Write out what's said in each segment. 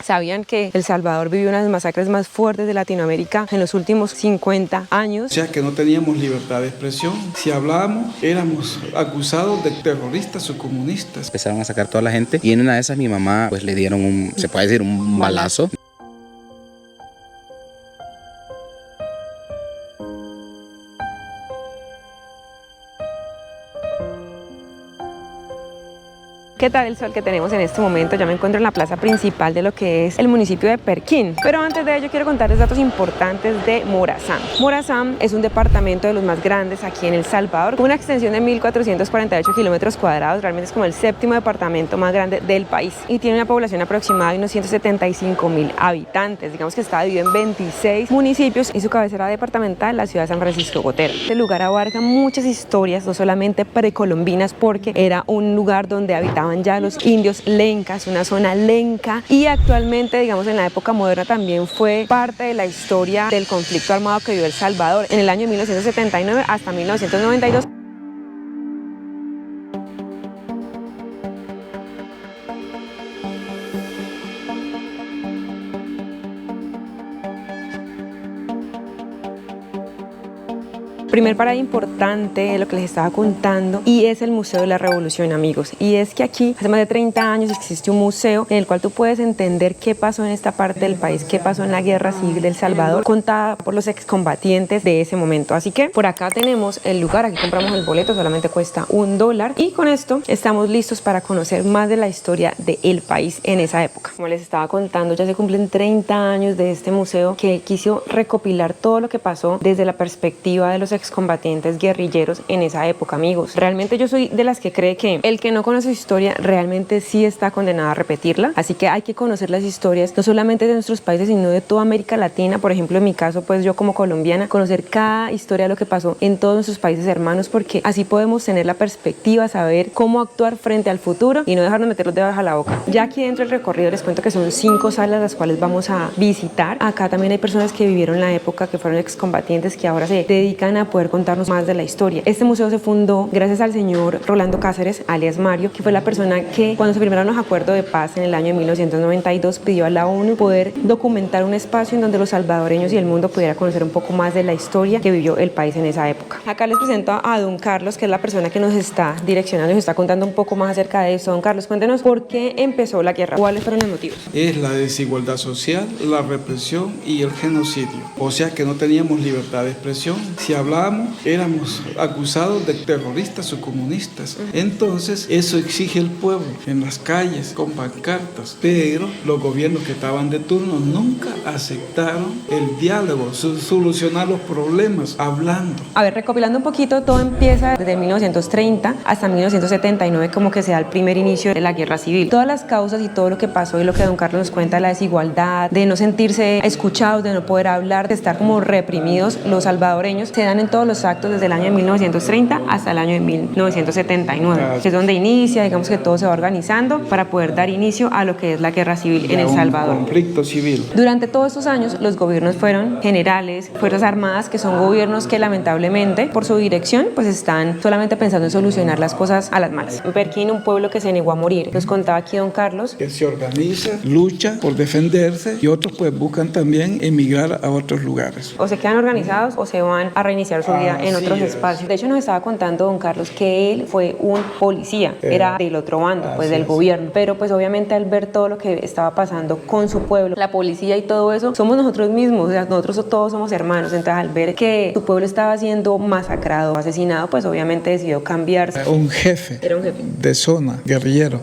¿Sabían que El Salvador vivió una de las masacres más fuertes de Latinoamérica en los últimos 50 años? O sea que no teníamos libertad de expresión. Si hablábamos, éramos acusados de terroristas o comunistas. Empezaron a sacar toda la gente y en una de esas mi mamá pues le dieron se puede decir, un balazo. ¿Qué tal el sol que tenemos en este momento? Ya me encuentro en la plaza principal de lo que es el municipio de Perquín. Pero antes de ello quiero contarles datos importantes de Morazán. Morazán es un departamento de los más grandes aquí en El Salvador, con una extensión de 1.448 kilómetros cuadrados. Realmente es como el séptimo departamento más grande del país y tiene una población aproximada de unos 175.000 habitantes. Digamos que está dividido en 26 municipios y su cabecera departamental, la ciudad de San Francisco Gotera. Este lugar abarca muchas historias, no solamente precolombinas, porque era un lugar donde habitaban ya los indios lencas, una zona lenca, y actualmente, digamos, en la época moderna también fue parte de la historia del conflicto armado que vivió El Salvador en el año 1979 hasta 1992. Primer parada importante de lo que les estaba contando, y es el Museo de la Revolución, amigos. Y es que aquí hace más de 30 años existe un museo en el cual tú puedes entender qué pasó en esta parte del país, qué pasó en la Guerra Civil de El Salvador, contada por los excombatientes de ese momento. Así que por acá tenemos el lugar, aquí compramos el boleto, solamente cuesta $1, y con esto estamos listos para conocer más de la historia del país en esa época. Como les estaba contando, ya se cumplen 30 años de este museo que quiso recopilar todo lo que pasó desde la perspectiva de los excombatientes guerrilleros en esa época, amigos. Realmente yo soy de las que cree que el que no conoce su historia realmente sí está condenado a repetirla, así que hay que conocer las historias no solamente de nuestros países, sino de toda América Latina. Por ejemplo, en mi caso, pues yo como colombiana, conocer cada historia de lo que pasó en todos nuestros países hermanos, porque así podemos tener la perspectiva, saber cómo actuar frente al futuro y no dejarnos meter los dedos a la boca. Ya aquí dentro del recorrido les cuento que son 5 salas las cuales vamos a visitar. Acá también hay personas que vivieron la época, que fueron excombatientes, que ahora se dedican a poder contarnos más de la historia. Este museo se fundó gracias al señor Rolando Cáceres, alias Mario, que fue la persona que cuando se firmaron los acuerdos de paz en el año de 1992 pidió a la ONU poder documentar un espacio en donde los salvadoreños y el mundo pudiera conocer un poco más de la historia que vivió el país en esa época. Acá les presento a don Carlos, que es la persona que nos está direccionando y nos está contando un poco más acerca de esto. Don Carlos, cuéntenos por qué empezó la guerra, cuáles fueron los motivos. Es la desigualdad social, la represión y el genocidio. O sea que no teníamos libertad de expresión. Si hablábamos, éramos acusados de terroristas o comunistas. Entonces eso exige el pueblo en las calles con pancartas, pero los gobiernos que estaban de turno nunca aceptaron el diálogo, solucionar los problemas hablando. A ver, recopilando un poquito, todo empieza desde 1930 hasta 1979, como que se da el primer inicio de la guerra civil. Todas las causas y todo lo que pasó y lo que don Carlos nos cuenta, la desigualdad, de no sentirse escuchados, de no poder hablar, de estar como reprimidos, los salvadoreños, se dan en todos los actos desde el año de 1930 hasta el año de 1979, que es donde inicia, digamos que todo se va organizando para poder dar inicio a lo que es la guerra civil en El Salvador. Conflicto civil. Durante todos estos años los gobiernos fueron generales, fuerzas armadas, que son gobiernos que lamentablemente por su dirección pues están solamente pensando en solucionar las cosas a las malas. Perquín, un pueblo que se negó a morir. Nos contaba aquí don Carlos que se organiza, lucha por defenderse, y otros pues buscan también emigrar a otros lugares. O se quedan organizados o se van a reiniciar su vida en otros espacios. De hecho, nos estaba contando don Carlos que él fue un policía, era del otro bando, pues del gobierno, pero pues obviamente al ver todo lo que estaba pasando con su pueblo, la policía y todo eso, somos nosotros mismos, o sea, nosotros todos somos hermanos. Entonces al ver que su pueblo estaba siendo masacrado, asesinado, pues obviamente decidió cambiarse. Un jefe, era un jefe de zona, guerrillero,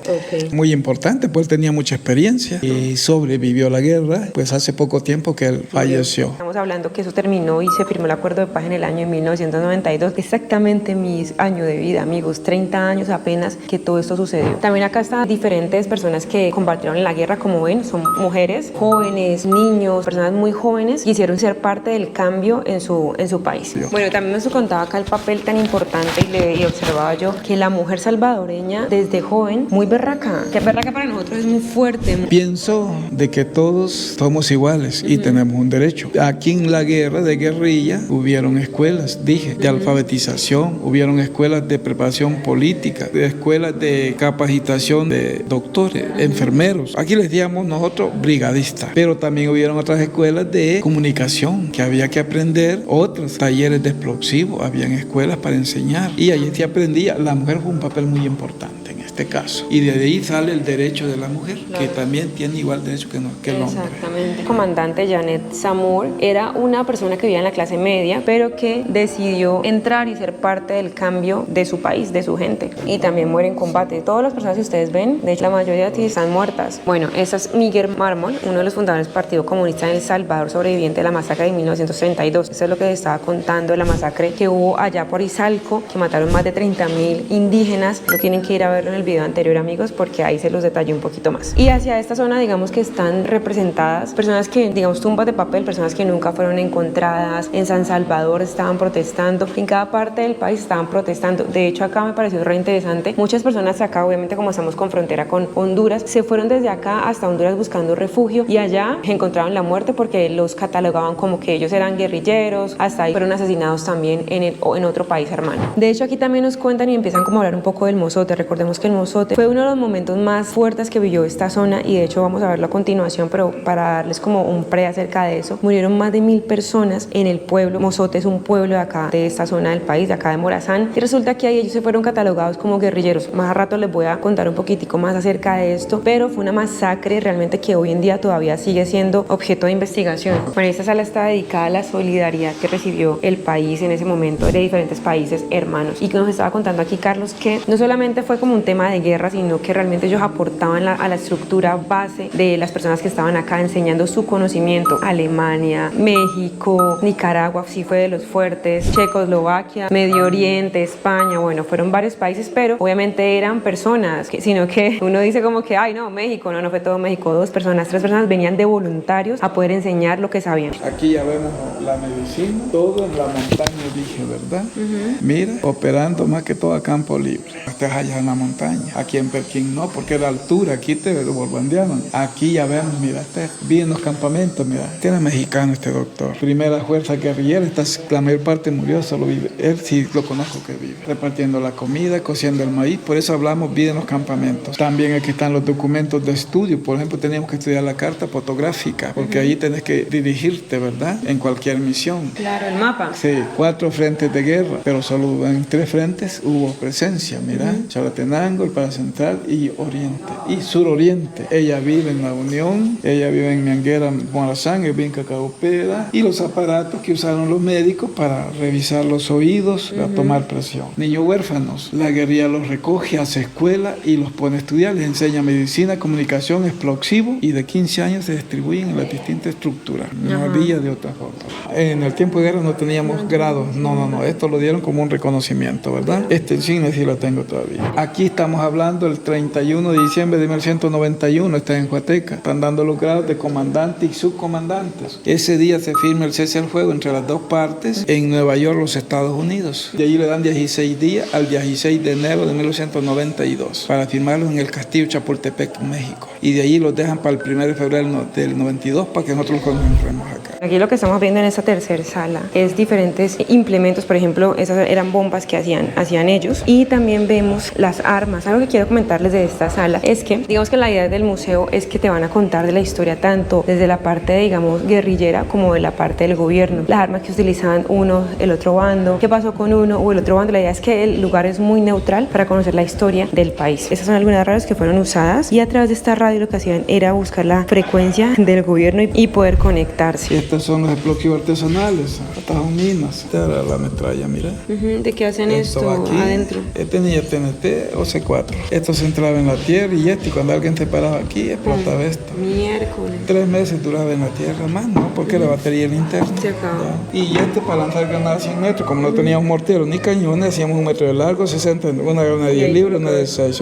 muy importante, pues tenía mucha experiencia y sobrevivió a la guerra, pues hace poco tiempo que él falleció. Estamos hablando que eso terminó y se firmó el acuerdo de paz en el año de 1992, exactamente mi año de vida, amigos, 30 años apenas que todo esto sucedió. También acá están diferentes personas que combatieron en la guerra, como ven, son mujeres, jóvenes, niños, personas muy jóvenes, quisieron ser parte del cambio en su país. Bueno, también nos contaba acá el papel tan importante y observaba yo que la mujer salvadoreña desde joven, muy berraca, que berraca para nosotros es muy fuerte. Pienso de que todos somos iguales y tenemos un derecho. Aquí en la guerra de guerrilla hubieron escuelas escuelas, dije, de alfabetización, hubieron escuelas de preparación política, de escuelas de capacitación de doctores, enfermeros. Aquí les decíamos nosotros brigadistas, pero también hubieron otras escuelas de comunicación que había que aprender, otros talleres de explosivos, habían escuelas para enseñar y allí se aprendía. La mujer jugó un papel muy importante en este caso y de ahí sale el derecho de la mujer, que también tiene igual derecho que el hombre. Exactamente. El comandante Janet Samur era una persona que vivía en la clase media, pero que decidió entrar y ser parte del cambio de su país, de su gente, y también muere en combate. Todas las personas que ustedes ven, de hecho la mayoría de ellas están muertas. Bueno, esa es Miguel Mármol, uno de los fundadores del Partido Comunista en El Salvador, sobreviviente de la masacre de 1932. Eso es lo que les estaba contando de la masacre que hubo allá por Izalco, que mataron más de 30,000 indígenas. Lo tienen que ir a verlo en el video anterior, amigos, porque ahí se los detallé un poquito más. Y hacia esta zona, digamos que están representadas personas que, digamos, tumbas de papel, personas que nunca fueron encontradas. En San Salvador estaban protestando, en cada parte del país estaban protestando. De hecho, acá me pareció re interesante. Muchas personas acá, obviamente como estamos con frontera con Honduras, se fueron desde acá hasta Honduras buscando refugio y allá encontraron la muerte porque los catalogaban como que ellos eran guerrilleros. Hasta ahí fueron asesinados también en otro país hermano. De hecho, aquí también nos cuentan y empiezan como a hablar un poco del mozote. Recordemos que el mozote fue uno de los momentos más fuertes que vivió esta zona y de hecho vamos a verlo a continuación, pero para darles como un pre acerca de eso, murieron más de 1,000 personas en el pueblo. Mozote es un pueblo de acá, de esta zona del país, de acá de Morazán, y resulta que ahí ellos se fueron catalogados como guerrilleros. Más a rato les voy a contar un poquitico más acerca de esto, pero fue una masacre realmente que hoy en día todavía sigue siendo objeto de investigación. Bueno, esta sala está dedicada a la solidaridad que recibió el país en ese momento de diferentes países hermanos, y que nos estaba contando aquí Carlos que no solamente fue como un tema de guerra, sino que realmente ellos aportaban a la estructura base de las personas que estaban acá enseñando su conocimiento. Alemania, México, Nicaragua sí fue de los fuertes, Checoslovaquia, Medio Oriente, España, bueno, fueron varios países, pero obviamente eran personas, sino que uno dice como que, ay no, México, no fue todo México, 2 personas, 3 personas venían de voluntarios a poder enseñar lo que sabían. Aquí ya vemos la medicina, todo en la montaña, dije, ¿verdad? Mira, operando más que todo a campo libre. Estás allá en la montaña, aquí en Perquín no, porque la altura, aquí te bombardeaban. Aquí ya vemos, mira, vi en los campamentos, mira, tiene mexicano este doctor. Primera fuerza guerrillera, la mayor parte murió, solo vive. Él sí lo conozco que vive. Repartiendo la comida, cociendo el maíz, por eso hablamos bien en los campamentos. También aquí están los documentos de estudio, por ejemplo, teníamos que estudiar la carta fotográfica, porque ahí tenés que dirigirte, ¿verdad? En cualquier misión. Claro, el mapa. Sí, 4 frentes de guerra, pero solo en 3 frentes hubo presencia, mira, Chalatenango, el Paracentral y Oriente, y Suroriente. Ella vive en La Unión, ella vive en Mianguera, Morazán, vive en Cacaopera, y los aparatos que usaron los médicos para revisar los oídos, para tomar presión. Niños huérfanos, la guerrilla los recoge, hace escuela y los pone a estudiar, les enseña medicina, comunicación, explosivo, y de 15 años se distribuyen en las distintas estructuras. No había de otra forma. En el tiempo de guerra no teníamos grados, no, esto lo dieron como un reconocimiento, ¿verdad? Este insignia sí lo tengo todavía. Aquí estamos hablando el 31 de diciembre de 1991, está en Huateca, están dando los grados de comandante y subcomandantes. Ese día se firma el cese al fuego entre las dos partes en Nueva York, los Estados Unidos. De allí le dan 16 días al 16 de enero de 1992 para firmarlos en el Castillo Chapultepec, México. Y de allí los dejan para el 1 de febrero del 92 para que nosotros los conmemoremos acá. Aquí lo que estamos viendo en esta tercera sala es diferentes implementos, por ejemplo, esas eran bombas que hacían ellos, y también vemos las armas. Algo que quiero comentarles de esta sala es que, digamos que la idea del museo es que te van a contar de la historia tanto desde la parte, digamos, guerrillera como de la parte del gobierno. Las armas que utilizaban uno, el otro bando, qué pasó con uno o el otro bando. La idea es que el lugar es muy neutral para conocer la historia del país. Estas son algunas radios que fueron usadas y a través de esta radio lo que hacían era buscar la frecuencia del gobierno y poder conectarse. Estos son los explosivos artesanales, estas son minas. Esta era la metralla, mira. ¿De qué hacen esto aquí, adentro? Tenía TNT o C4. Esto se entraba en la tierra y cuando alguien se paraba aquí, explotaba esto. Miércoles. 3 meses duraba en la tierra más, ¿no? Porque la batería era interna. Se acabó. Y para lanzar granadas 100 metros, como no teníamos morteros ni cañones, hacíamos 1 metro de largo, 60, una granada de 10 libras, una de 6,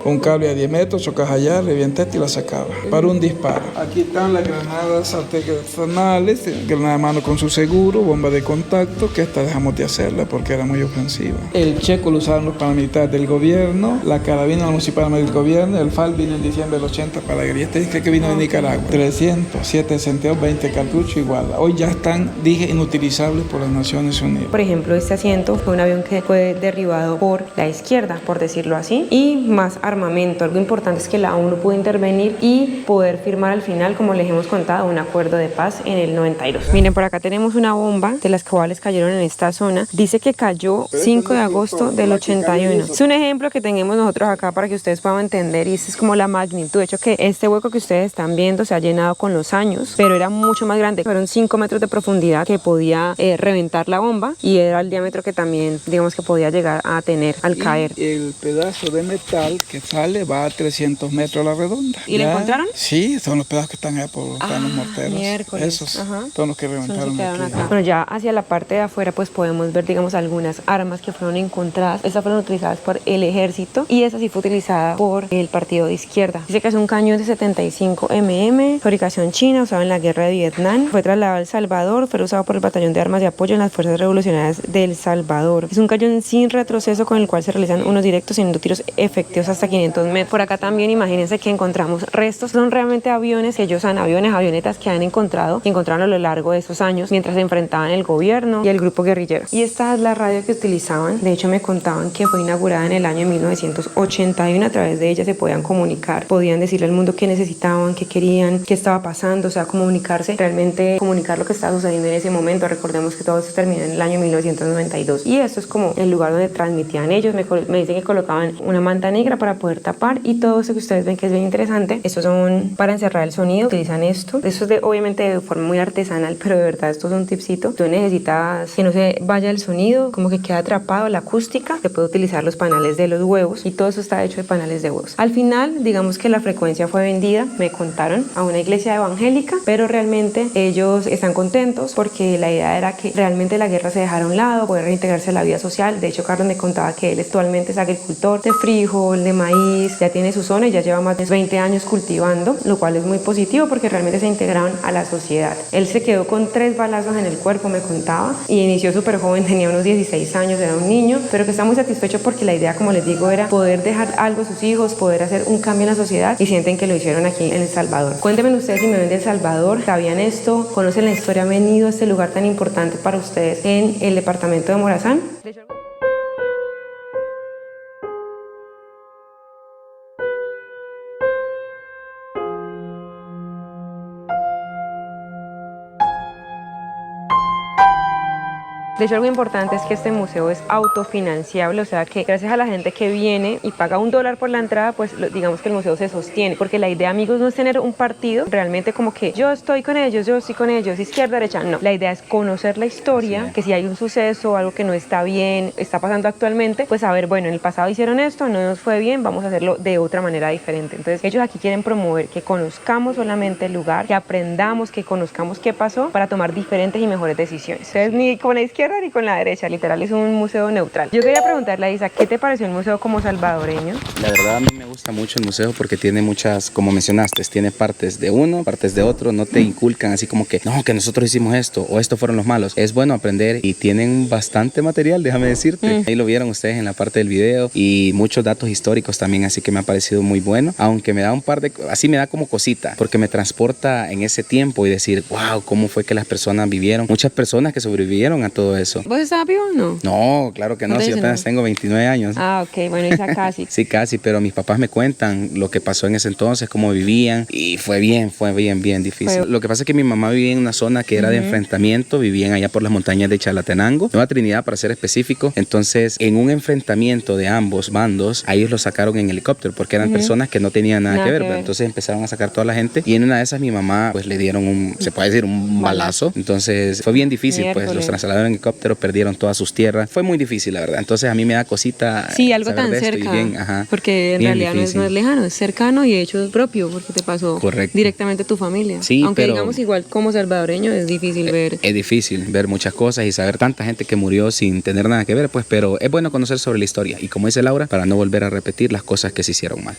un cable a 10 metros, chocas allá, revientaste y la sacaba para un disparo. Aquí están las granadas artesanales, granada de mano con su seguro, bomba de contacto, que esta dejamos de hacerla porque era muy ofensiva. El checo lo usaron los paramilitares del gobierno la carabina municipal del gobierno, el FAL vino en diciembre del 80 para la guerrilla. Este dice que vino de Nicaragua. 307 centavos, 20 cartuchos igual. Hoy ya están, dije, inutilizables por las Naciones Unidas. Por ejemplo, este asiento fue un avión que fue derribado por la izquierda, por decirlo así, y más armamento. Algo importante es que la ONU pudo intervenir y poder firmar al final, como les hemos contado, un acuerdo de paz en el 92. Miren, por acá tenemos una bomba de las cuales cayeron en esta zona. Dice que cayó 5 de agosto del 81. Es un ejemplo que tenemos nosotros acá para que ustedes puedan entender, y esta es como la magnitud. De hecho, que este hueco que ustedes están viendo se ha llenado con los años, pero era mucho más grande. Fueron 5 metros de profundidad que podía reventar la bomba, y era el diámetro que también, digamos, que podía llegar a tener al caer. El pedazo de metal que sale va a 300 metros a la redonda. ¿Y lo encontraron? Sí, son los pedazos que están allá por los morteros. Miércoles. Esos son los que reventaron aquí. Bueno, ya hacia la parte de afuera pues podemos ver, digamos, algunas armas que fueron encontradas. Estas fueron utilizadas por el ejército y esa sí fue utilizada por el partido de izquierda. Dice que es un cañón de 75 mm, fabricación china, usado en la guerra de Vietnam. Fue trasladado a El Salvador, fue usado por el batallón de armas de apoyo en las fuerzas revolucionarias de El Salvador. Es un cañón sin retroceso con el cual se realizan unos directos siendo tiros efectivos hasta 500 metros. Por acá también imagínense que encontramos restos, son realmente aviones, avionetas que han encontrado, que encontraron a lo largo de esos años mientras se enfrentaban el gobierno y el grupo guerrillero. Y esta es la radio que utilizaban. De hecho, me contaban que fue inaugurada en el año 1981. A través de ella se podían comunicar, podían decirle al mundo qué necesitaban, qué querían, qué estaba pasando, o sea, comunicarse, realmente comunicar lo que estaba sucediendo en ese momento. Recordemos que todo esto terminó en el año 1992 y esto es como el lugar donde transmitían ellos. Me dicen que colocaban una manta negra para poder tapar, y todo eso que ustedes ven que es bien interesante, estos son para encerrar el sonido, utilizan esto es obviamente de forma muy artesanal, pero de verdad esto es un tipcito. Tú necesitas que no se vaya el sonido, como que queda atrapado la acústica. Se puede utilizar los panales de los huevos y todo eso está hecho de panales de huevos. Al final, digamos que la frecuencia fue vendida, me contaron, a una iglesia evangélica, pero realmente ellos están contentos porque la idea era que realmente la guerra se dejara a un lado, poder reintegrarse a la vida social. De hecho, Carlos me contaba que él actualmente es agricultor de frijol, de maíz, ya tiene su zona y ya lleva más de 20 años cultivando, lo cual es muy positivo porque realmente se integraron a la sociedad. Él se quedó con 3 balazos en el cuerpo, me contaba, y inició súper joven, tenía unos 16 años, era un niño, pero que está muy satisfecho porque la idea, como les digo, era poder dejar algo a sus hijos, poder hacer un cambio en la sociedad, y sienten que lo hicieron aquí en El Salvador. Cuéntenme ustedes si me ven de El Salvador, ¿sabían esto? ¿Conocen la historia? ¿Han venido a este lugar tan importante para ustedes en el departamento de Morazán? De hecho, algo importante es que este museo es autofinanciable, o sea que gracias a la gente que viene y paga $1 por la entrada, pues digamos que el museo se sostiene, porque la idea, amigos, no es tener un partido realmente como que yo estoy con ellos, izquierda, derecha, no. La idea es conocer la historia, que si hay un suceso, algo que no está bien, está pasando actualmente, pues saber, bueno, en el pasado hicieron esto, no nos fue bien, vamos a hacerlo de otra manera diferente. Entonces, ellos aquí quieren promover que conozcamos solamente el lugar, que aprendamos, que conozcamos qué pasó para tomar diferentes y mejores decisiones. Entonces, ni con la izquierda ni con la derecha, literal es un museo neutral. Yo quería preguntarle a Isa, ¿qué te pareció el museo como salvadoreño? La verdad, a mí me gusta mucho el museo porque tiene muchas, como mencionaste, tiene partes de uno, partes de otro, no te inculcan así como que no, que nosotros hicimos esto o estos fueron los malos. Es bueno aprender y tienen bastante material, déjame decirte. Ahí lo vieron ustedes en la parte del video, y muchos datos históricos también, así que me ha parecido muy bueno, aunque me da un par de, así me da como cosita, porque me transporta en ese tiempo y decir, wow, cómo fue que las personas vivieron, muchas personas que sobrevivieron a todo eso. ¿Vos estabas vivo o no? No, claro que no, si apenas tengo 29 años. Ah, ok, bueno, Isa casi. Sí, casi, pero mis papás me cuentan lo que pasó en ese entonces, cómo vivían, y fue bien difícil. Lo que pasa es que mi mamá vivía en una zona que era de enfrentamiento, vivían allá por las montañas de Chalatenango, Nueva Trinidad para ser específico. Entonces, en un enfrentamiento de ambos bandos, a ellos los sacaron en helicóptero porque eran personas que no tenían nada que ver. Entonces empezaron a sacar toda la gente, y en una de esas mi mamá pues le dieron se puede decir un balazo. Entonces fue bien difícil, pues los trasladaron en helicóptero, perdieron todas sus tierras, fue muy difícil la verdad. Entonces a mí me da cosita algo tan cerca, bien, porque en realidad no es lejano, es cercano y de hecho es propio porque te pasó directamente a tu familia. Sí, aunque digamos igual como salvadoreño es difícil ver. Es difícil ver muchas cosas y saber tanta gente que murió sin tener nada que ver, pues, pero es bueno conocer sobre la historia y, como dice Laura, para no volver a repetir las cosas que se hicieron mal.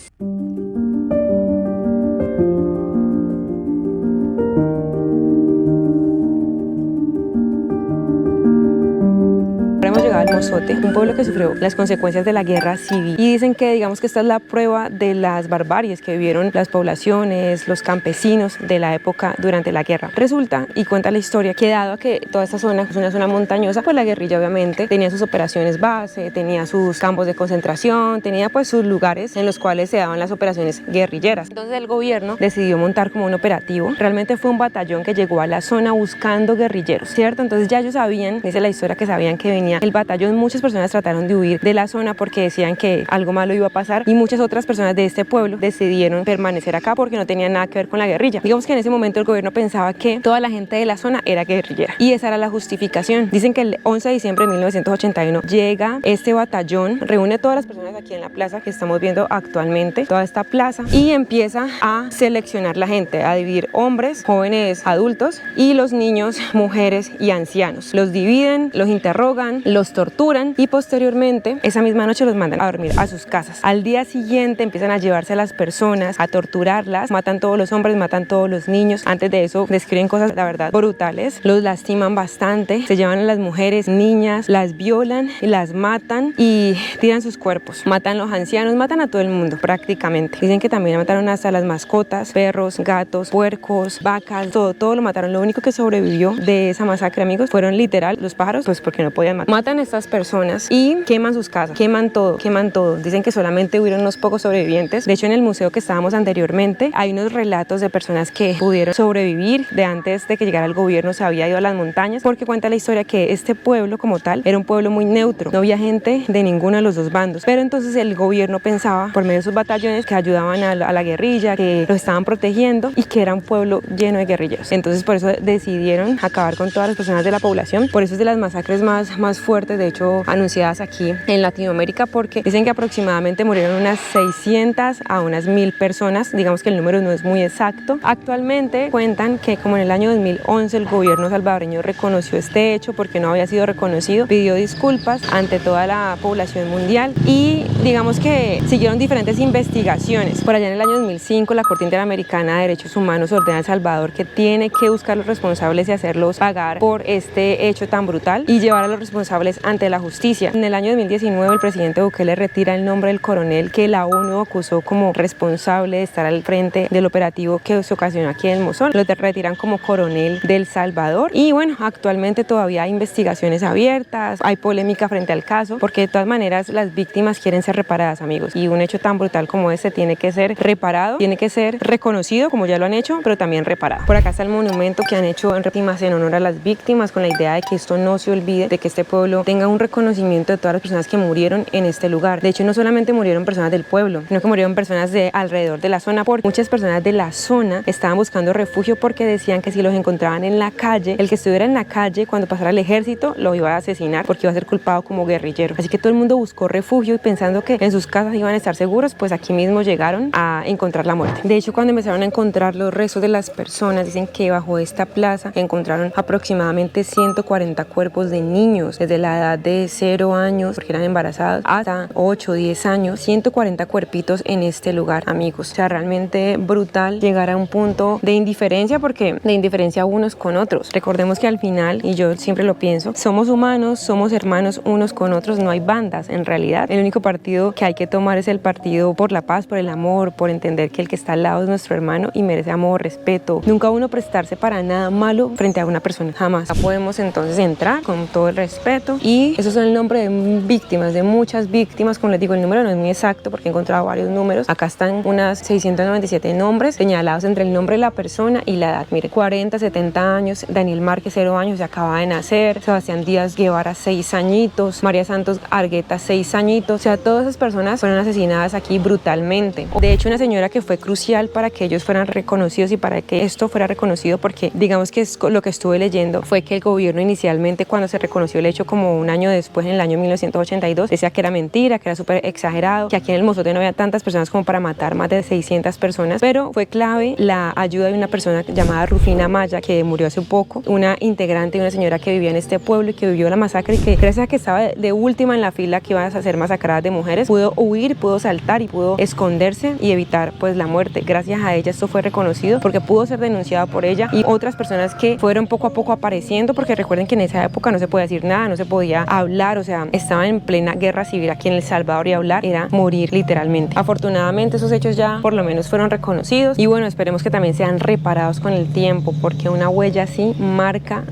Hemos llegado llegado al Mozote, un pueblo que sufrió las consecuencias de la guerra civil. Y dicen que, digamos que esta es la prueba de las barbaries que vivieron las poblaciones, los campesinos de la época durante la guerra. Resulta y cuenta la historia que dado a que toda esta zona es una zona montañosa, pues la guerrilla obviamente tenía sus operaciones base, tenía sus campos de concentración, tenía pues sus lugares en los cuales se daban las operaciones guerrilleras. Entonces el gobierno decidió montar como un operativo. Realmente fue un batallón que llegó a la zona buscando guerrilleros, ¿cierto? Entonces ya ellos sabían, dice la historia, que sabían que venía el batallón. Muchas personas trataron de huir de la zona porque decían que algo malo iba a pasar, y muchas otras personas de este pueblo decidieron permanecer acá porque no tenían nada que ver con la guerrilla. Digamos que en ese momento el gobierno pensaba que toda la gente de la zona era guerrillera, y esa era la justificación. Dicen que el 11 de diciembre de 1981 llega este batallón, reúne todas las personas aquí en la plaza que estamos viendo actualmente, toda esta plaza, y empieza a seleccionar la gente, a dividir hombres, jóvenes, adultos, y los niños, mujeres y ancianos. Los dividen, los interrogan, los torturan, y posteriormente esa misma noche los mandan a dormir a sus casas. Al día siguiente empiezan a llevarse a las personas, a torturarlas, matan todos los hombres, matan todos los niños. Antes de eso describen cosas, la verdad, brutales. Los lastiman bastante, se llevan a las mujeres, niñas, las violan y las matan y tiran sus cuerpos. Matan a los ancianos, matan a todo el mundo prácticamente. Dicen que también mataron hasta las mascotas, perros, gatos, puercos, vacas, todo lo mataron. Lo único que sobrevivió de esa masacre, amigos, fueron literal los pájaros, pues porque no podían matar. Matan a estas personas y queman sus casas, queman todo, queman todo. Dicen que solamente hubieron unos pocos sobrevivientes. De hecho, en el museo que estábamos anteriormente hay unos relatos de personas que pudieron sobrevivir de antes de que llegara el gobierno, se había ido a las montañas, porque cuenta la historia que este pueblo como tal era un pueblo muy neutro, no había gente de ninguno de los dos bandos, pero entonces el gobierno pensaba por medio de sus batallones que ayudaban a la guerrilla, que los estaban protegiendo y que era un pueblo lleno de guerrilleros. Entonces por eso decidieron acabar con todas las personas de la población. Por eso es de las masacres más fuertes, de hecho, anunciadas aquí en Latinoamérica, porque dicen que aproximadamente murieron unas 600 a unas 1000 personas. Digamos que el número no es muy exacto. Actualmente cuentan que como en el año 2011 el gobierno salvadoreño reconoció este hecho porque no había sido reconocido, pidió disculpas ante toda la población mundial, y digamos que siguieron diferentes investigaciones. Por allá en el año 2005 la Corte Interamericana de Derechos Humanos ordena a El Salvador que tiene que buscar a los responsables y hacerlos pagar por este hecho tan brutal y llevar a los responsables ante la justicia. En el año 2019 el presidente Bukele retira el nombre del coronel que la ONU acusó como responsable de estar al frente del operativo que se ocasionó aquí en el Mozón. Lo retiran como coronel del Salvador, y bueno, actualmente todavía hay investigaciones abiertas, hay polémica frente al caso, porque de todas maneras las víctimas quieren ser reparadas, amigos, y un hecho tan brutal como este tiene que ser reparado, tiene que ser reconocido como ya lo han hecho, pero también reparado. Por acá está el monumento que han hecho en honor a las víctimas, con la idea de que esto no se olvide, de que este pueblo tenga un reconocimiento de todas las personas que murieron en este lugar. De hecho, no solamente murieron personas del pueblo, sino que murieron personas de alrededor de la zona, porque muchas personas de la zona estaban buscando refugio porque decían que si los encontraban en la calle, el que estuviera en la calle cuando pasara el ejército lo iba a asesinar porque iba a ser culpado como guerrillero. Así que todo el mundo buscó refugio y pensando que en sus casas iban a estar seguros, pues aquí mismo llegaron a encontrar la muerte. De hecho, cuando empezaron a encontrar los restos de las personas, dicen que bajo esta plaza encontraron aproximadamente 140 cuerpos de niños desde la edad de 0 años, porque eran embarazados, hasta 8, 10 años, 140 cuerpitos en este lugar, amigos. O sea, realmente brutal llegar a un punto de indiferencia, porque de indiferencia unos con otros. Recordemos que al final, y yo siempre lo pienso, somos humanos, somos hermanos unos con otros, no hay bandas en realidad. El único partido que hay que tomar es el partido por la paz, por el amor, por entender que el que está al lado es nuestro hermano y merece amor, respeto. Nunca uno prestarse para nada malo frente a una persona, jamás. Podemos entonces entrar con todo el respeto, y esos son el nombre de víctimas, de muchas víctimas. Como les digo, el número no es muy exacto porque he encontrado varios números. Acá están unas 697 nombres señalados entre el nombre de la persona y la edad. Mire, 40, 70 años, Daniel Márquez 0 años, se acaba de nacer, Sebastián Díaz Guevara 6 añitos, María Santos Argueta 6 añitos. O sea, todas esas personas fueron asesinadas aquí brutalmente. De hecho, una señora que fue crucial para que ellos fueran reconocidos y para que esto fuera reconocido, porque digamos que es lo que estuve leyendo, fue que el gobierno inicialmente, cuando se reconoció el hecho como un año después, en el año 1982, decía que era mentira, que era súper exagerado, que aquí en el Mozote no había tantas personas como para matar más de 600 personas, pero fue clave la ayuda de una persona llamada Rufina Maya, que murió hace poco, una integrante y una señora que vivía en este pueblo y que vivió la masacre, y que gracias a que estaba de última en la fila que iban a ser masacradas de mujeres, pudo huir, pudo saltar y pudo esconderse y evitar pues la muerte. Gracias a ella esto fue reconocido, porque pudo ser denunciada por ella y otras personas que fueron poco a poco apareciendo, porque recuerden que en esa época no se podía decir nada, no se podía podía hablar, o sea, estaban en plena guerra civil aquí en El Salvador y hablar era morir literalmente. Afortunadamente esos hechos ya por lo menos fueron reconocidos y bueno, esperemos que también sean reparados con el tiempo, porque una huella así marca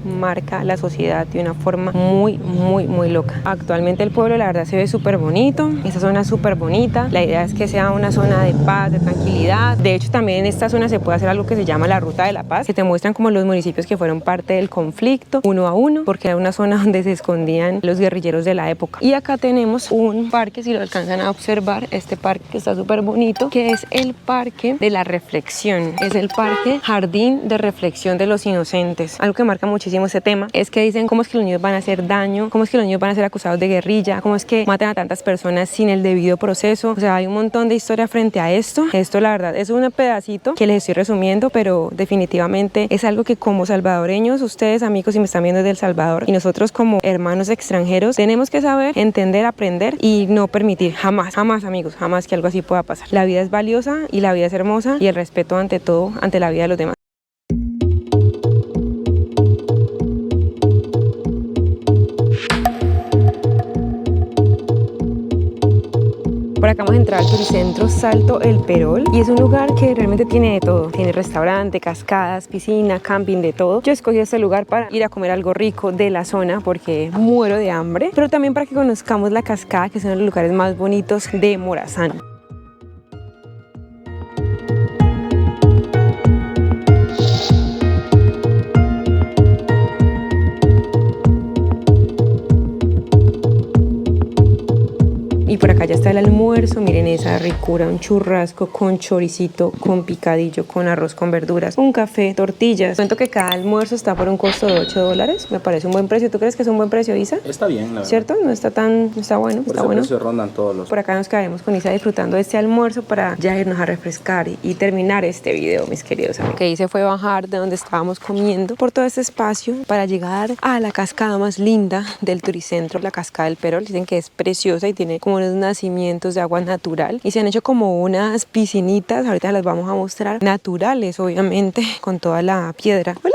la sociedad de una forma muy loca. Actualmente el pueblo la verdad se ve súper bonito, esta zona es súper bonita, la idea es que sea una zona de paz, de tranquilidad. De hecho también en esta zona se puede hacer algo que se llama la Ruta de la Paz, que te muestran como los municipios que fueron parte del conflicto uno a uno, porque era una zona donde se escondían los guerrilleros de la época. Y acá tenemos un parque, si lo alcanzan a observar, este parque que está súper bonito, que es el Parque de la Reflexión, es el Parque Jardín de Reflexión de los Inocentes. Algo que marca muchísimo este tema es que dicen cómo es que los niños van a hacer daño, cómo es que los niños van a ser acusados de guerrilla, cómo es que matan a tantas personas sin el debido proceso. O sea, hay un montón de historia frente a esto. Esto la verdad es un pedacito que les estoy resumiendo, pero definitivamente es algo que como salvadoreños, ustedes amigos si me están viendo desde El Salvador y nosotros como hermanos extranjeros tenemos que saber, entender, aprender y no permitir jamás amigos, jamás que algo así pueda pasar. La vida es valiosa y la vida es hermosa y el respeto ante todo, ante la vida de los demás. Por acá vamos a entrar al Turicentro Salto El Perol y es un lugar que realmente tiene de todo. Tiene restaurante, cascadas, piscina, camping, de todo. Yo escogí este lugar para ir a comer algo rico de la zona porque muero de hambre, pero también para que conozcamos la cascada, que es uno de los lugares más bonitos de Morazán. Y por acá ya está el almuerzo, miren esa ricura, un churrasco con choricito, con picadillo, con arroz con verduras, un café, tortillas. Cuento que cada almuerzo está por un costo de $8, me parece un buen precio. ¿Tú crees que es un buen precio, Isa? Está bien, la verdad. ¿Cierto? No está bueno, Por está ese bueno. precio rondan todos los... Por acá nos quedamos con Isa disfrutando de este almuerzo para ya irnos a refrescar y terminar este video, mis queridos amigos. Lo que hice fue bajar de donde estábamos comiendo por todo este espacio para llegar a la cascada más linda del Turicentro, la cascada del Perol. Dicen que es preciosa y tiene como unos nacimientos de agua natural y se han hecho como unas piscinitas, ahorita las vamos a mostrar, naturales obviamente, con toda la piedra. ¡Hola!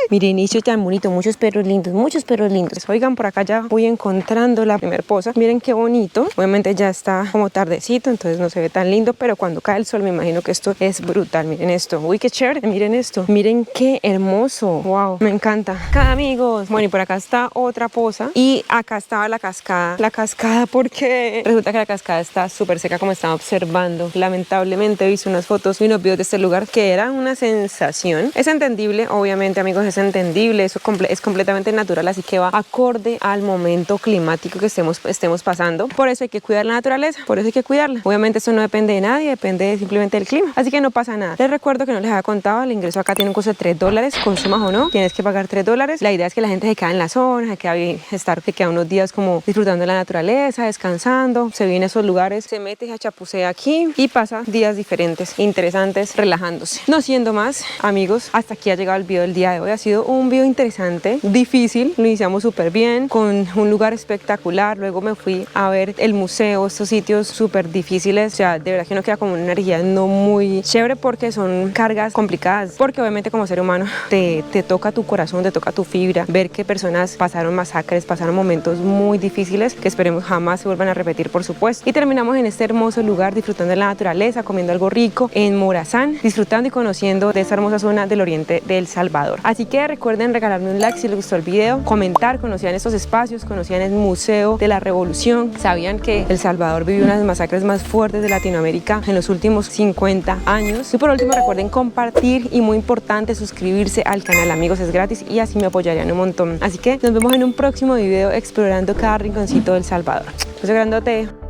Miren, inicio tan bonito, muchos perros lindos, muchos perros lindos. Oigan, por acá ya voy encontrando la primer poza. Miren qué bonito. Obviamente ya está como tardecito, entonces no se ve tan lindo, pero cuando cae el sol me imagino que esto es brutal. Miren esto. Uy, qué chévere. Miren esto. Miren qué hermoso. Wow, me encanta. Acá, amigos. Bueno, y por acá está otra poza y acá estaba la cascada. La cascada porque resulta que la cascada está súper seca como están observando. Lamentablemente he visto unas fotos y unos videos de este lugar que era una sensación. Es entendible, obviamente, amigos, es entendible, eso es completamente natural, así que va acorde al momento climático que estemos pasando. Por eso hay que cuidar la naturaleza, por eso hay que cuidarla. Obviamente esto no depende de nadie, depende simplemente del clima, así que no pasa nada. Les recuerdo que no les había contado, el ingreso acá tiene un costo de $3, consumas o no, tienes que pagar $3. La idea es que la gente se quede en la zona, se queda unos días como disfrutando de la naturaleza, descansando, se viene a esos lugares, se mete a chapucea aquí y pasa días diferentes, interesantes, relajándose. No siendo más, amigos, hasta aquí ha llegado el video del día de hoy. Ha sido un video interesante, difícil, lo iniciamos súper bien, con un lugar espectacular, luego me fui a ver el museo, estos sitios súper difíciles, o sea, de verdad que uno queda como una energía no muy chévere porque son cargas complicadas, porque obviamente como ser humano te toca tu corazón, te toca tu fibra, ver que personas pasaron masacres, pasaron momentos muy difíciles que esperemos jamás se vuelvan a repetir, por supuesto. Y terminamos en este hermoso lugar disfrutando de la naturaleza, comiendo algo rico en Morazán, disfrutando y conociendo de esta hermosa zona del oriente de El Salvador. Así que recuerden regalarme un like si les gustó el video, comentar, conocían estos espacios, conocían el Museo de la Revolución, sabían que El Salvador vivió una de las masacres más fuertes de Latinoamérica en los últimos 50 años. Y por último recuerden compartir y muy importante suscribirse al canal, amigos, es gratis y así me apoyarían un montón. Así que nos vemos en un próximo video explorando cada rinconcito del Salvador. Beso grandote.